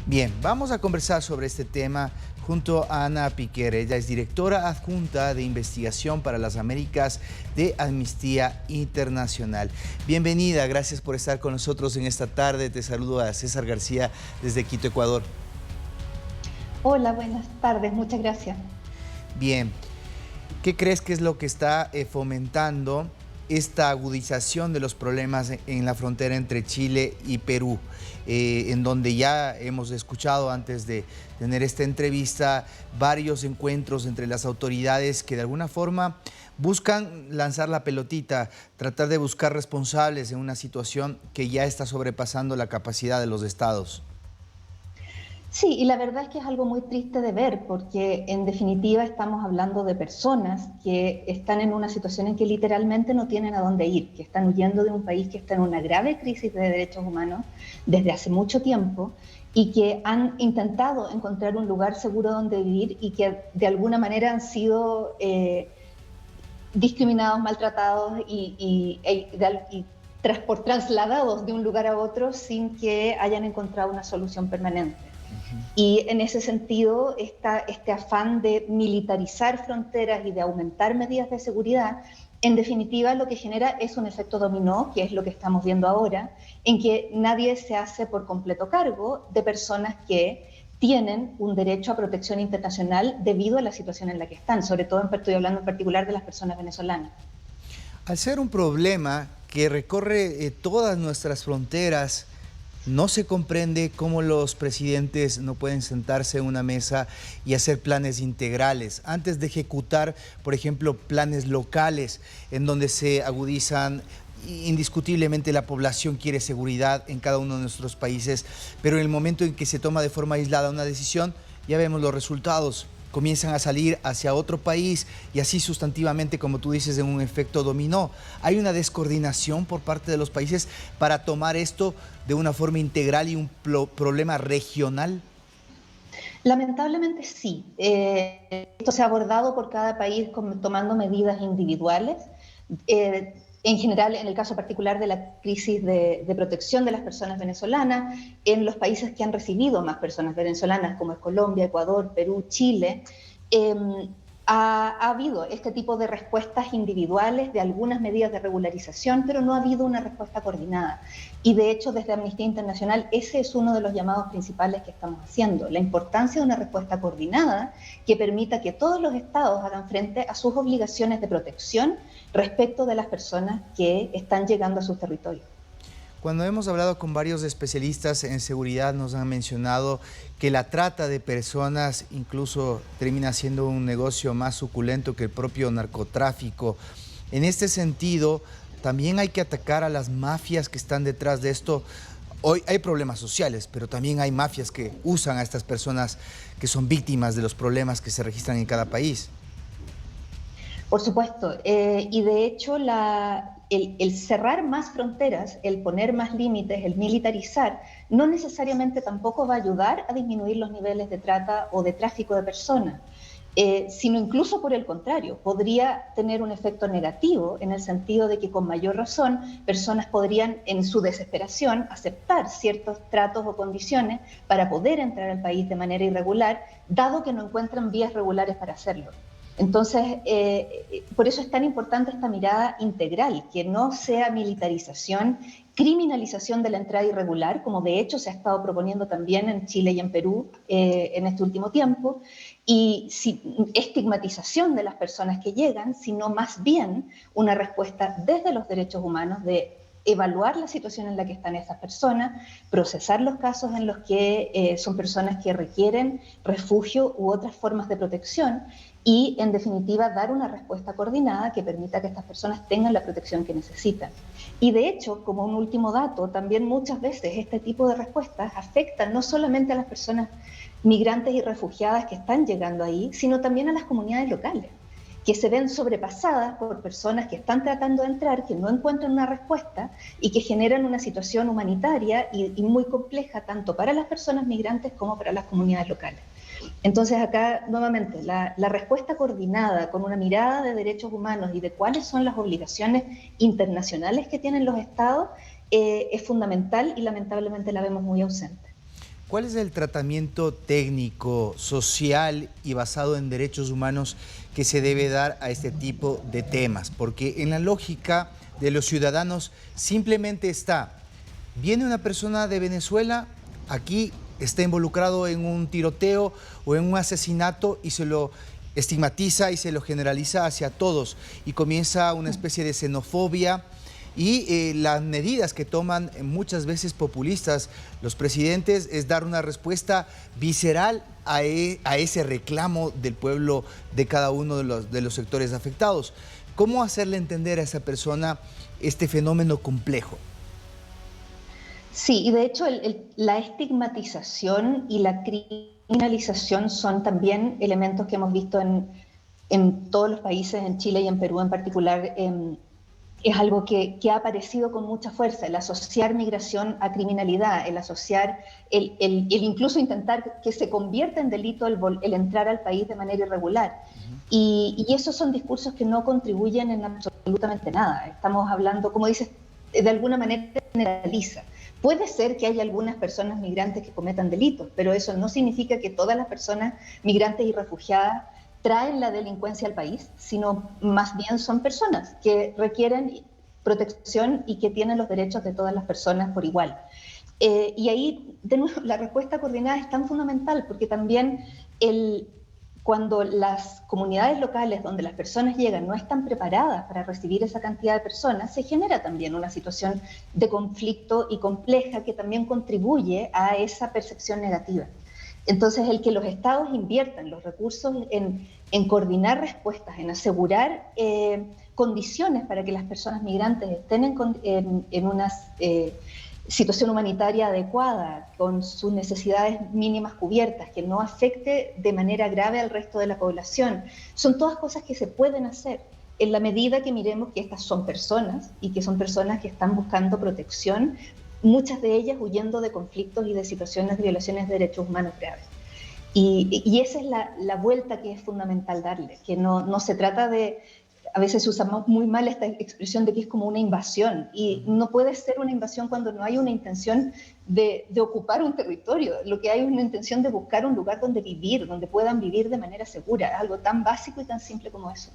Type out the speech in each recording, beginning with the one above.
Bien, vamos a conversar sobre este tema junto a Ana Piquer. Ella es directora adjunta de investigación para las Américas de Amnistía Internacional. Bienvenida, gracias por estar con nosotros en esta tarde. Te saludo a César García desde Quito, Ecuador. Hola, buenas tardes, muchas gracias. Bien, ¿qué crees que es lo que está fomentando esta agudización de los problemas en la frontera entre Chile y Perú? En donde ya hemos escuchado antes de tener esta entrevista varios encuentros entre las autoridades que de alguna forma buscan lanzar la pelotita, tratar de buscar responsables en una situación que ya está sobrepasando la capacidad de los estados. Sí, y la verdad es que es algo muy triste de ver, porque en definitiva estamos hablando de personas que están en una situación en que literalmente no tienen a dónde ir, que están huyendo de un país que está en una grave crisis de derechos humanos desde hace mucho tiempo y que han intentado encontrar un lugar seguro donde vivir y que de alguna manera han sido discriminados, maltratados y trasladados de un lugar a otro sin que hayan encontrado una solución permanente. Y en ese sentido, este afán de militarizar fronteras y de aumentar medidas de seguridad, en definitiva lo que genera es un efecto dominó, que es lo que estamos viendo ahora, en que nadie se hace por completo cargo de personas que tienen un derecho a protección internacional debido a la situación en la que están, sobre todo estoy hablando en particular de las personas venezolanas. Al ser un problema que recorre todas nuestras fronteras, no se comprende cómo los presidentes no pueden sentarse en una mesa y hacer planes integrales antes de ejecutar, por ejemplo, planes locales en donde se agudizan. Indiscutiblemente la población quiere seguridad en cada uno de nuestros países, pero en el momento en que se toma de forma aislada una decisión, ya vemos los resultados. Comienzan a salir hacia otro país y así sustantivamente, como tú dices, en un efecto dominó. ¿Hay una descoordinación por parte de los países para tomar esto de una forma integral y un problema regional? Lamentablemente sí. Esto se ha abordado por cada país tomando medidas individuales. En general, en el caso particular de la crisis de protección de las personas venezolanas, en los países que han recibido más personas venezolanas, como es Colombia, Ecuador, Perú, Chile, eh, ha habido este tipo de respuestas individuales de algunas medidas de regularización, pero no ha habido una respuesta coordinada. Y de hecho, desde Amnistía Internacional, ese es uno de los llamados principales que estamos haciendo, la importancia de una respuesta coordinada que permita que todos los estados hagan frente a sus obligaciones de protección respecto de las personas que están llegando a sus territorios. Cuando hemos hablado con varios especialistas en seguridad, nos han mencionado que la trata de personas incluso termina siendo un negocio más suculento que el propio narcotráfico. En este sentido, también hay que atacar a las mafias que están detrás de esto. Hoy hay problemas sociales, pero también hay mafias que usan a estas personas que son víctimas de los problemas que se registran en cada país. Por supuesto, y de hecho el cerrar más fronteras, el poner más límites, el militarizar, no necesariamente tampoco va a ayudar a disminuir los niveles de trata o de tráfico de personas, sino incluso por el contrario, podría tener un efecto negativo en el sentido de que con mayor razón personas podrían en su desesperación aceptar ciertos tratos o condiciones para poder entrar al país de manera irregular, dado que no encuentran vías regulares para hacerlo. Entonces, por eso es tan importante esta mirada integral, que no sea militarización, criminalización de la entrada irregular, como de hecho se ha estado proponiendo también en Chile y en Perú en este último tiempo, y estigmatización de las personas que llegan, sino más bien una respuesta desde los derechos humanos de evaluar la situación en la que están esas personas, procesar los casos en los que son personas que requieren refugio u otras formas de protección y, en definitiva, dar una respuesta coordinada que permita que estas personas tengan la protección que necesitan. Y, de hecho, como un último dato, también muchas veces este tipo de respuestas afectan no solamente a las personas migrantes y refugiadas que están llegando ahí, sino también a las comunidades locales, que se ven sobrepasadas por personas que están tratando de entrar, que no encuentran una respuesta y que generan una situación humanitaria y muy compleja tanto para las personas migrantes como para las comunidades locales. Entonces acá, nuevamente, la respuesta coordinada con una mirada de derechos humanos y de cuáles son las obligaciones internacionales que tienen los estados es fundamental y lamentablemente la vemos muy ausente. ¿cuál es el tratamiento técnico, social y basado en derechos humanos que se debe dar a este tipo de temas? Porque en la lógica de los ciudadanos simplemente está, viene una persona de Venezuela, aquí está involucrado en un tiroteo o en un asesinato y se lo estigmatiza y se lo generaliza hacia todos y comienza una especie de xenofobia y las medidas que toman muchas veces populistas los presidentes es dar una respuesta visceral a ese reclamo del pueblo de cada uno de los sectores afectados. ¿Cómo hacerle entender a esa persona este fenómeno complejo? Sí, y de hecho la estigmatización y la criminalización son también elementos que hemos visto en todos los países, en Chile y en Perú en particular. Es algo que ha aparecido con mucha fuerza, el asociar migración a criminalidad, el asociar, el incluso intentar que se convierta en delito el entrar al país de manera irregular. Y esos son discursos que no contribuyen en absolutamente nada. Estamos hablando, como dices, de alguna manera generaliza. Puede ser que haya algunas personas migrantes que cometan delitos, pero eso no significa que todas las personas migrantes y refugiadas traen la delincuencia al país, sino más bien son personas que requieren protección y que tienen los derechos de todas las personas por igual. Y ahí, de nuevo, la respuesta coordinada es tan fundamental, porque también cuando las comunidades locales donde las personas llegan no están preparadas para recibir esa cantidad de personas, se genera también una situación de conflicto y compleja que también contribuye a esa percepción negativa. Entonces, el que los estados inviertan los recursos en coordinar respuestas, en asegurar condiciones para que las personas migrantes estén en una situación humanitaria adecuada, con sus necesidades mínimas cubiertas, que no afecte de manera grave al resto de la población, son todas cosas que se pueden hacer en la medida que miremos que estas son personas y que son personas que están buscando protección, muchas de ellas huyendo de conflictos y de situaciones de violaciones de derechos humanos graves. Y esa es la vuelta que es fundamental darle, que no se trata de, a veces se usa muy mal esta expresión de que es como una invasión, y no puede ser una invasión cuando no hay una intención de ocupar un territorio, lo que hay es una intención de buscar un lugar donde vivir, donde puedan vivir de manera segura, algo tan básico y tan simple como eso.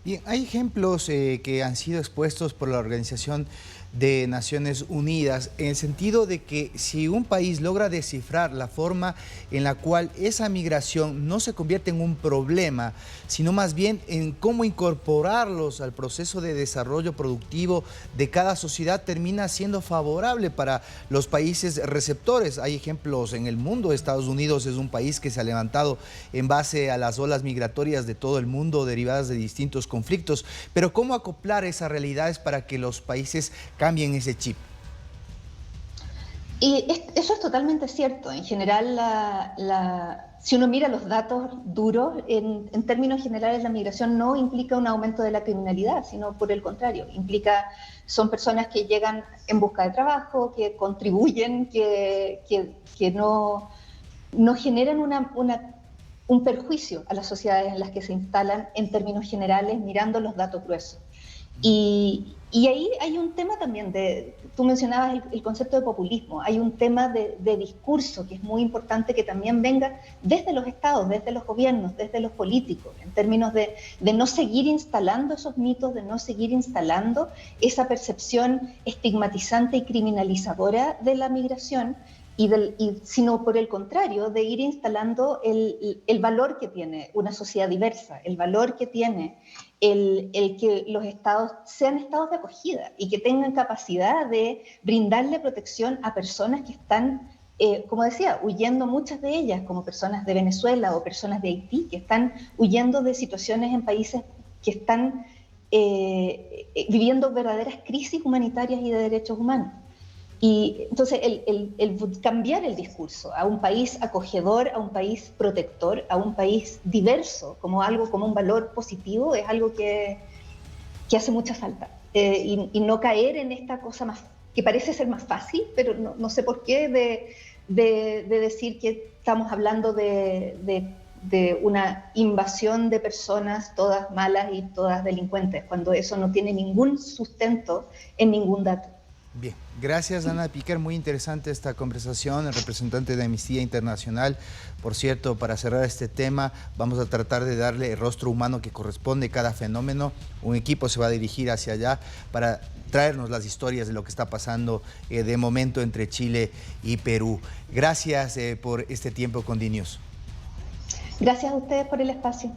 Bien, hay ejemplos que han sido expuestos por la Organización de Naciones Unidas en el sentido de que si un país logra descifrar la forma en la cual esa migración no se convierte en un problema, sino más bien en cómo incorporarlos al proceso de desarrollo productivo de cada sociedad, termina siendo favorable para los países receptores. Hay ejemplos en el mundo. Estados Unidos es un país que se ha levantado en base a las olas migratorias de todo el mundo derivadas de distintos conflictos, pero ¿cómo acoplar esas realidades para que los países cambien ese chip? Y eso es totalmente cierto. En general, si uno mira los datos duros, en términos generales la migración no implica un aumento de la criminalidad, sino por el contrario, son personas que llegan en busca de trabajo, que contribuyen, que no generan un perjuicio a las sociedades en las que se instalan en términos generales, mirando los datos gruesos. Y ahí hay un tema también tú mencionabas el concepto de populismo, hay un tema de discurso que es muy importante que también venga desde los estados, desde los gobiernos, desde los políticos, en términos de no seguir instalando esos mitos, de no seguir instalando esa percepción estigmatizante y criminalizadora de la migración, sino por el contrario, de ir instalando el valor que tiene una sociedad diversa, el valor que tiene el que los estados sean estados de acogida y que tengan capacidad de brindarle protección a personas que están, como decía, huyendo, muchas de ellas, como personas de Venezuela o personas de Haití, que están huyendo de situaciones en países que están viviendo verdaderas crisis humanitarias y de derechos humanos. Y entonces el cambiar el discurso a un país acogedor, a un país protector, a un país diverso, como un valor positivo, es algo que hace mucha falta. Y no caer en esta cosa más que parece ser más fácil, pero no sé por qué, de decir que estamos hablando de una invasión de personas, todas malas y todas delincuentes, cuando eso no tiene ningún sustento en ningún dato. Bien, gracias Ana Piquer, muy interesante esta conversación, el representante de Amnistía Internacional. Por cierto, para cerrar este tema, vamos a tratar de darle el rostro humano que corresponde a cada fenómeno. Un equipo se va a dirigir hacia allá para traernos las historias de lo que está pasando de momento entre Chile y Perú. Gracias por este tiempo con DNews. Gracias a ustedes por el espacio.